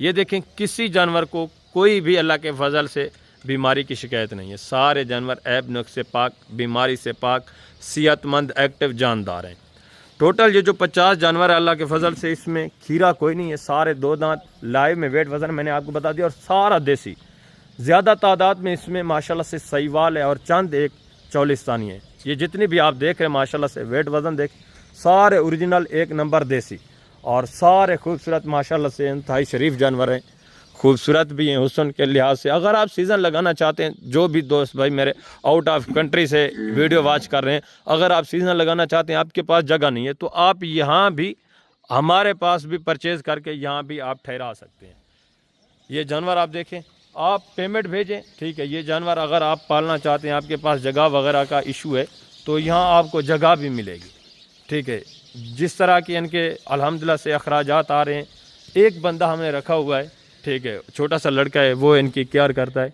یہ دیکھیں کسی جانور کو کوئی بھی اللہ کے فضل سے بیماری کی شکایت نہیں ہے، سارے جانور عیب نقص سے پاک، بیماری سے پاک، صحت مند، ایکٹیو، جاندار ہیں۔ ٹوٹل یہ جو 50 جانور ہے اللہ کے فضل سے، اس میں کھیرا کوئی نہیں ہے، سارے 2 دانت، لائیو میں ویٹ وزن میں نے آپ کو بتا دیا، اور سارا دیسی۔ زیادہ تعداد میں اس میں ماشاءاللہ سے سہیوال ہے اور چند ایک چولستانی ہے۔ یہ جتنی بھی آپ دیکھ رہے ہیں ماشاءاللہ سے ویٹ وزن دیکھ، سارے اوریجنل 1 نمبر دیسی، اور سارے خوبصورت ماشاءاللہ سے انتہائی شریف جانور ہیں، خوبصورت بھی ہیں حسن کے لحاظ سے۔ اگر آپ سیزن لگانا چاہتے ہیں، جو بھی دوست بھائی میرے آؤٹ آف کنٹری سے ویڈیو واچ کر رہے ہیں، اگر آپ سیزن لگانا چاہتے ہیں، آپ کے پاس جگہ نہیں ہے، تو آپ یہاں بھی ہمارے پاس بھی پرچیز کر کے یہاں بھی آپ ٹھہرا سکتے ہیں۔ یہ جانور آپ دیکھیں، آپ پیمنٹ بھیجیں، ٹھیک ہے۔ یہ جانور اگر آپ پالنا چاہتے ہیں، آپ کے پاس جگہ وغیرہ کا ایشو ہے، تو یہاں آپ کو جگہ بھی ملے گی، ٹھیک ہے۔ جس طرح کی ان کے الحمدللہ سے اخراجات آ رہے ہیں، ایک بندہ ہم نے رکھا ہوا ہے، ٹھیک ہے، چھوٹا سا لڑکا ہے، وہ ان کی کیئر کرتا ہے،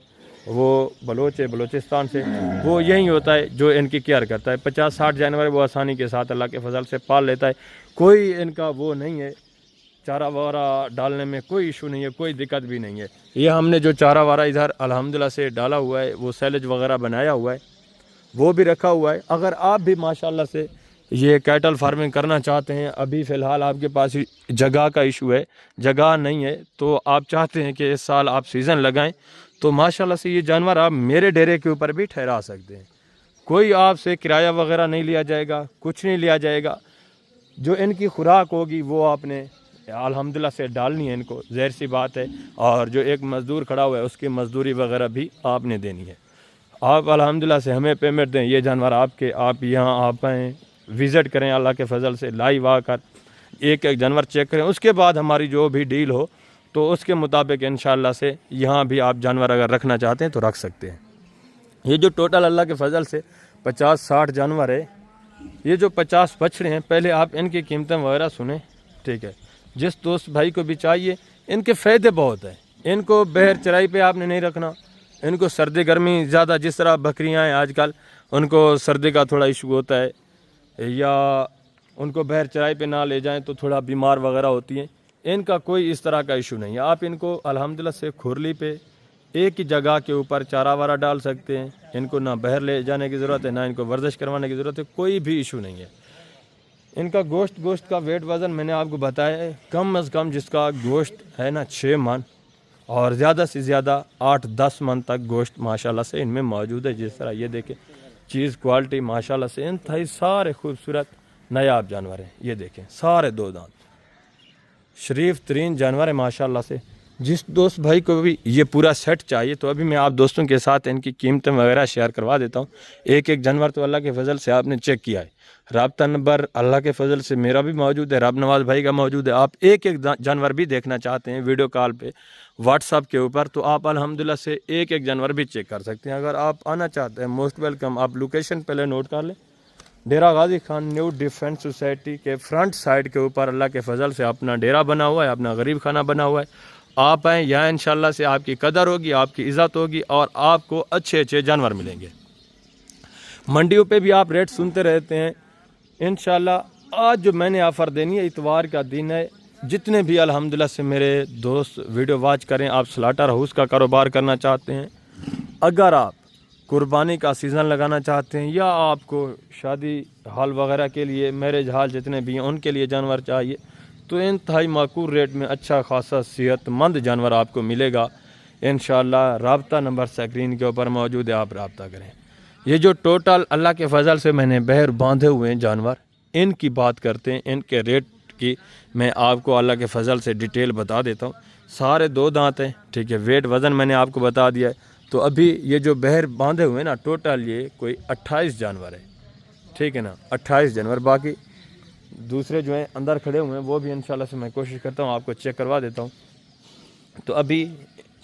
وہ بلوچ ہے، بلوچستان سے، وہ یہی ہوتا ہے جو ان کی کیئر کرتا ہے۔ 50-60 جانور وہ آسانی کے ساتھ اللہ کے فضل سے پال لیتا ہے، کوئی ان کا وہ نہیں ہے، چارہ وغیرہ ڈالنے میں کوئی ایشو نہیں ہے، کوئی دقت بھی نہیں ہے۔ یہ ہم نے جو چارہ وغیرہ ادھر الحمدللہ سے ڈالا ہوا ہے، وہ سیلج وغیرہ بنایا ہوا ہے، وہ بھی رکھا ہوا ہے۔ اگر آپ بھی ماشاءاللہ سے یہ کیٹل فارمنگ کرنا چاہتے ہیں، ابھی فی الحال آپ کے پاس جگہ کا ایشو ہے، جگہ نہیں ہے، تو آپ چاہتے ہیں کہ اس سال آپ سیزن لگائیں، تو ماشاءاللہ سے یہ جانور آپ میرے ڈیرے کے اوپر بھی ٹھہرا سکتے ہیں۔ کوئی آپ سے کرایہ وغیرہ نہیں لیا جائے گا، کچھ نہیں لیا جائے گا۔ جو ان کی خوراک ہوگی وہ آپ نے الحمدللہ سے ڈالنی ہے، ان کو ظاہر سی بات ہے، اور جو ایک مزدور کھڑا ہوا ہے اس کی مزدوری وغیرہ بھی آپ نے دینی ہے۔ آپ الحمدللہ سے ہمیں پیمنٹ دیں، یہ جانور آپ کے، آپ یہاں آپ آئیں، وزٹ کریں، اللہ کے فضل سے لائیو آ کر ایک ایک جانور چیک کریں، اس کے بعد ہماری جو بھی ڈیل ہو تو اس کے مطابق انشاءاللہ سے یہاں بھی آپ جانور اگر رکھنا چاہتے ہیں تو رکھ سکتے ہیں۔ یہ جو ٹوٹل اللہ کے فضل سے 50-60 جانور ہے، یہ جو 50 بچڑے ہیں، پہلے آپ ان کی قیمتیں وغیرہ سنیں، ٹھیک ہے۔ جس دوست بھائی کو بھی چاہیے، ان کے فائدے بہت ہیں۔ ان کو بہر چرائی پہ آپ نے نہیں رکھنا، ان کو سردی گرمی زیادہ، جس طرح بکریاں ہیں آج کل، ان کو سردی کا تھوڑا ایشو ہوتا ہے، یا ان کو بہر چرائی پہ نہ لے جائیں تو تھوڑا بیمار وغیرہ ہوتی ہیں۔ ان کا کوئی اس طرح کا ایشو نہیں ہے، آپ ان کو الحمدللہ سے کھرلی پہ ایک ہی جگہ کے اوپر چارہ وارہ ڈال سکتے ہیں۔ ان کو نہ بہر لے جانے کی ضرورت ہے، نہ ان کو ورزش کروانے کی ضرورت ہے، کوئی بھی ایشو نہیں ہے۔ ان کا گوشت کا ویٹ وزن میں نے آپ کو بتایا ہے، کم از کم جس کا گوشت ہے نا 6 من، اور زیادہ سے زیادہ 8-10 من تک گوشت ماشاءاللہ سے ان میں موجود ہے۔ جس طرح یہ دیکھیں، چیز کوالٹی ماشاءاللہ سے انتہائی سارے خوبصورت نایاب جانور ہیں۔ یہ دیکھیں، سارے 2 دانت شریف ترین جانور ہیں ماشاءاللہ سے۔ جس دوست بھائی کو بھی یہ پورا سیٹ چاہیے، تو ابھی میں آپ دوستوں کے ساتھ ان کی قیمتیں وغیرہ شیئر کروا دیتا ہوں۔ ایک ایک جانور تو اللہ کے فضل سے آپ نے چیک کیا ہے، رابطہ نمبر اللہ کے فضل سے میرا بھی موجود ہے، رب نواز بھائی کا موجود ہے۔ آپ ایک ایک جانور بھی دیکھنا چاہتے ہیں ویڈیو کال پہ، واٹس ایپ کے اوپر، تو آپ الحمدللہ سے ایک ایک جانور بھی چیک کر سکتے ہیں۔ اگر آپ آنا چاہتے ہیں، موسٹ ویلکم۔ آپ لوکیشن پہلے نوٹ کر لیں، Dera Ghazi Khan new defence society کے فرنٹ سائڈ کے اوپر اللہ کے فضل سے اپنا ڈیرہ بنا ہوا ہے، اپنا غریب خانہ بنا ہوا ہے۔ آپ آئیں یہاں، انشاءاللہ سے آپ کی قدر ہوگی، آپ کی عزت ہوگی، اور آپ کو اچھے اچھے جانور ملیں گے۔ منڈیوں پہ بھی آپ ریٹ سنتے رہتے ہیں، انشاءاللہ آج جو میں نے آفر دینی ہے، اتوار کا دن ہے، جتنے بھی الحمدللہ سے میرے دوست ویڈیو واچ کریں، آپ سلاٹر ہاؤس کا کاروبار کرنا چاہتے ہیں، اگر آپ قربانی کا سیزن لگانا چاہتے ہیں، یا آپ کو شادی ہال وغیرہ کے لیے، میرج ہال جتنے بھی ہیں ان کے لیے جانور چاہیے، تو انتہائی معقول ریٹ میں اچھا خاصا صحت مند جانور آپ کو ملے گا انشاءاللہ۔ رابطہ نمبر سکرین کے اوپر موجود ہے، آپ رابطہ کریں۔ یہ جو ٹوٹل اللہ کے فضل سے میں نے بہر باندھے ہوئے ہیں جانور، ان کی بات کرتے ہیں، ان کے ریٹ کی میں آپ کو اللہ کے فضل سے ڈیٹیل بتا دیتا ہوں۔ سارے 2 دانت ہیں، ٹھیک ہے، ویٹ وزن میں نے آپ کو بتا دیا ہے۔ تو ابھی یہ جو بہر باندھے ہوئے ہیں نا، ٹوٹل یہ کوئی 28 جانور ہے، ٹھیک ہے نا، 28 جانور۔ باقی دوسرے جو ہیں اندر کھڑے ہوئے ہیں، وہ بھی انشاءاللہ سے میں کوشش کرتا ہوں آپ کو چیک کروا دیتا ہوں۔ تو ابھی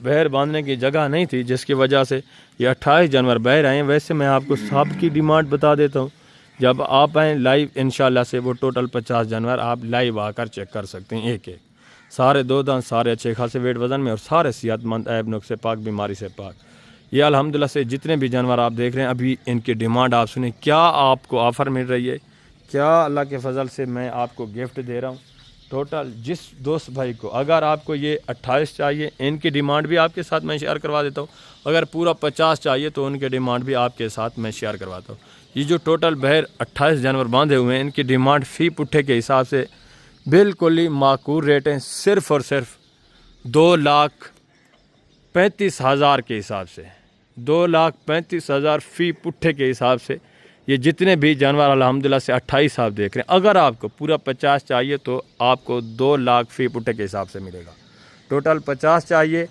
بہر باندھنے کی جگہ نہیں تھی، جس کی وجہ سے یہ 28 جانور بہر آئے ہیں۔ ویسے میں آپ کو سب کی ڈیمانڈ بتا دیتا ہوں، جب آپ آئیں لائیو انشاءاللہ سے وہ ٹوٹل 50 جانور آپ لائیو آ کر چیک کر سکتے ہیں، ایک ایک، سارے 2 دانت، سارے اچھے خاصے ویٹ وزن میں، اور سارے صحت مند، عیب نقص سے پاک، بیماری سے پاک۔ یہ الحمدللہ سے جتنے بھی جانور آپ دیکھ رہے ہیں، ابھی ان کی ڈیمانڈ آپ سنیں، کیا آپ کو آفر مل رہی ہے، کیا اللہ کے فضل سے میں آپ کو گفٹ دے رہا ہوں، ٹوٹل جس دوست بھائی کو اگر آپ کو یہ 28 چاہیے، ان کی ڈیمانڈ بھی آپ کے ساتھ میں شیئر کروا دیتا ہوں، اگر پورا 50 چاہیے تو ان کے ڈیمانڈ بھی آپ کے ساتھ میں شیئر کرواتا ہوں۔ یہ جو ٹوٹل بہر 28 جانور باندھے ہوئے ہیں، ان کی ڈیمانڈ فی پٹھے کے حساب سے بالکل ہی معقول ریٹ ہیں، صرف اور صرف 2,35,000 کے حساب سے، 2,35,000 فی پٹھے کے حساب سے یہ جتنے بھی جانور الحمدللہ سے 28 آپ دیکھ رہے ہیں۔ اگر آپ کو پورا 50 چاہیے تو آپ کو 2 لاکھ فی پٹھے کے حساب سے ملے گا۔ ٹوٹل 50 چاہیے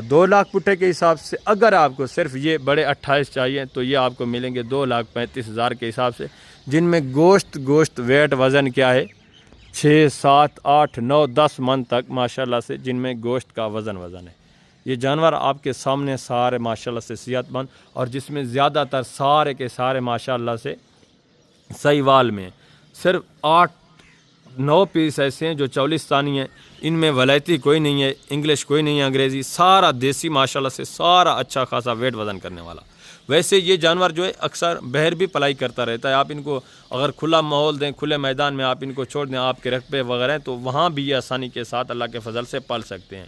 2 لاکھ پٹھے کے حساب سے، اگر آپ کو صرف یہ بڑے 28 چاہیے تو یہ آپ کو ملیں گے 2,35,000 کے حساب سے، جن میں گوشت ویٹ وزن کیا ہے 6 7 8 9 10 من تک ماشاءاللہ سے، جن میں گوشت کا وزن ہے۔ یہ جانور آپ کے سامنے سارے ماشاءاللہ سے صحت مند، اور جس میں زیادہ تر سارے کے سارے ماشاءاللہ سے سہیوال میں صرف 8-9 پیس ایسے ہیں جو چولستانی ہیں، ان میں ولایتی کوئی نہیں ہے، انگلش کوئی نہیں ہے، انگریزی سارا دیسی ماشاءاللہ سے، سارا اچھا خاصا ویٹ وزن کرنے والا۔ ویسے یہ جانور جو ہے اکثر بہر بھی پلائی کرتا رہتا ہے، آپ ان کو اگر کھلا ماحول دیں، کھلے میدان میں آپ ان کو چھوڑ دیں، آپ کے رقبے وغیرہ تو وہاں بھی یہ آسانی کے ساتھ اللہ کے فضل سے پل سکتے ہیں۔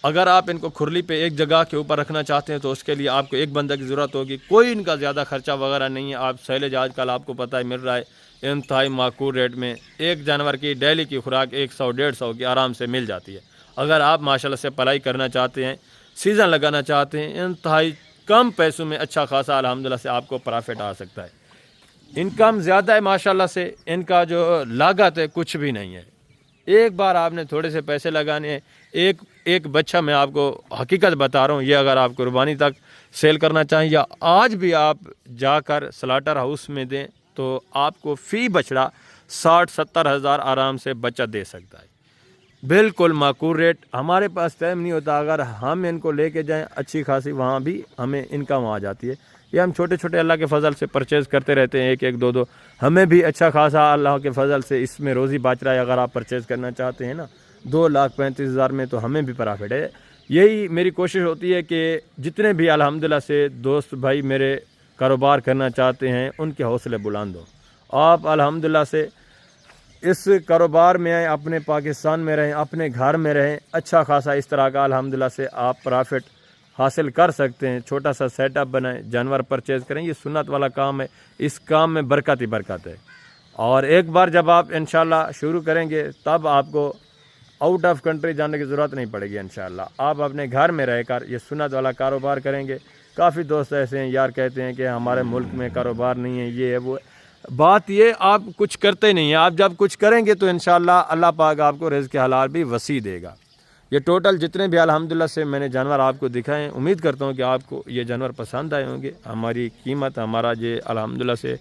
اگر آپ ان کو کھرلی پہ ایک جگہ کے اوپر رکھنا چاہتے ہیں تو اس کے لیے آپ کو ایک بندہ کی ضرورت ہوگی، کوئی ان کا زیادہ خرچہ وغیرہ نہیں ہے۔ آپ سیلج آج کل آپ کو پتہ ہے مل رہا ہے انتہائی معقول ریٹ میں، ایک جانور کی ڈیلی کی خوراک 100-150 کی آرام سے مل جاتی ہے۔ اگر آپ ماشاءاللہ سے پلائی کرنا چاہتے ہیں، سیزن لگانا چاہتے ہیں، انتہائی کم پیسوں میں اچھا خاصا الحمدللہ سے آپ کو پرافٹ آ سکتا ہے۔ انکم زیادہ ہے ماشاءاللہ سے، ان کا جو لاگت ہے کچھ بھی نہیں ہے۔ ایک بار آپ نے تھوڑے سے پیسے لگانے ہیں، ایک بچہ میں آپ کو حقیقت بتا رہا ہوں، یہ اگر آپ قربانی تک سیل کرنا چاہیں یا آج بھی آپ جا کر سلاٹر ہاؤس میں دیں تو آپ کو فی بچڑا 60-70 ہزار آرام سے بچہ دے سکتا ہے۔ بالکل معقول ریٹ۔ ہمارے پاس ٹائم نہیں ہوتا، اگر ہم ان کو لے کے جائیں اچھی خاصی وہاں بھی ہمیں انکم آ جاتی ہے۔ یہ ہم چھوٹے چھوٹے اللہ کے فضل سے پرچیز کرتے رہتے ہیں، 1-2 ہمیں بھی اچھا خاصا اللہ کے فضل سے اس میں روزی بچ رہا ہے۔ اگر آپ پرچیز کرنا چاہتے ہیں نا 2,35,000 میں تو ہمیں بھی پرافٹ ہے۔ یہی میری کوشش ہوتی ہے کہ جتنے بھی الحمدللہ سے دوست بھائی میرے کاروبار کرنا چاہتے ہیں ان کے حوصلے بلند ہوں۔ آپ الحمدللہ سے اس کاروبار میں آئیں، اپنے پاکستان میں رہیں، اپنے گھر میں رہیں، اچھا خاصا اس طرح کا الحمدللہ سے آپ پرافٹ حاصل کر سکتے ہیں۔ چھوٹا سا سیٹ اپ بنائیں، جانور پرچیز کریں، یہ سنت والا کام ہے، اس کام میں برکت ہی برکت ہے۔ اور ایک بار جب آپ انشاءاللہ شروع کریں گے تب آپ کو آؤٹ آف کنٹری جانے کی ضرورت نہیں پڑے گی انشاءاللہ۔ آپ اپنے گھر میں رہ کر یہ سنت والا کاروبار کریں گے۔ کافی دوست ایسے ہیں یار کہتے ہیں کہ ہمارے ملک میں کاروبار نہیں ہے، یہ ہے وہ ہے۔ بات یہ آپ کچھ کرتے نہیں ہیں، آپ جب کچھ کریں گے تو انشاءاللہ اللہ پاک آپ کو رزق حلال بھی وسیع دے گا۔ یہ ٹوٹل جتنے بھی الحمدللہ سے میں نے جانور آپ کو دکھائے ہیں، امید کرتا ہوں کہ آپ کو یہ جانور پسند آئے ہوں گے۔ ہماری قیمت، ہمارا یہ الحمدللہ سے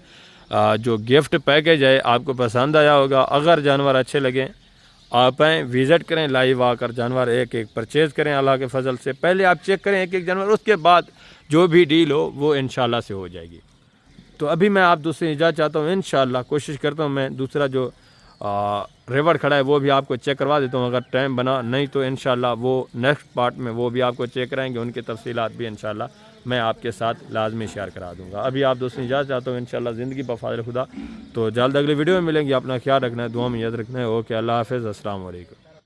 جو گفٹ پیکیج ہے آپ کو پسند آیا ہوگا۔ اگر جانور اچھے لگیں آپ آئیں، وزٹ کریں، لائیو آ کر جانور ایک پرچیز کریں اللہ کے فضل سے۔ پہلے آپ چیک کریں ایک جانور، اس کے بعد جو بھی ڈیل ہو وہ انشاءاللہ سے ہو جائے گی۔ تو ابھی میں آپ دوسری اجازت چاہتا ہوں، انشاءاللہ کوشش کرتا ہوں میں دوسرا جو ریورڈ کھڑا ہے وہ بھی آپ کو چیک کروا دیتا ہوں اگر ٹائم بنا، نہیں تو انشاءاللہ وہ نیکسٹ پارٹ میں وہ بھی آپ کو چیک کرائیں گے، ان کی تفصیلات بھی انشاءاللہ میں آپ کے ساتھ لازمی شیئر کرا دوں گا۔ ابھی آپ دوستوں اجازت چاہتا ہوں انشاءاللہ زندگی بفضل خدا۔ تو جلد اگلی ویڈیو میں ملیں گے، اپنا خیال رکھنا ہے، دعا میں یاد رکھنا ہے۔ اوکے، اللہ حافظ، السلام علیکم۔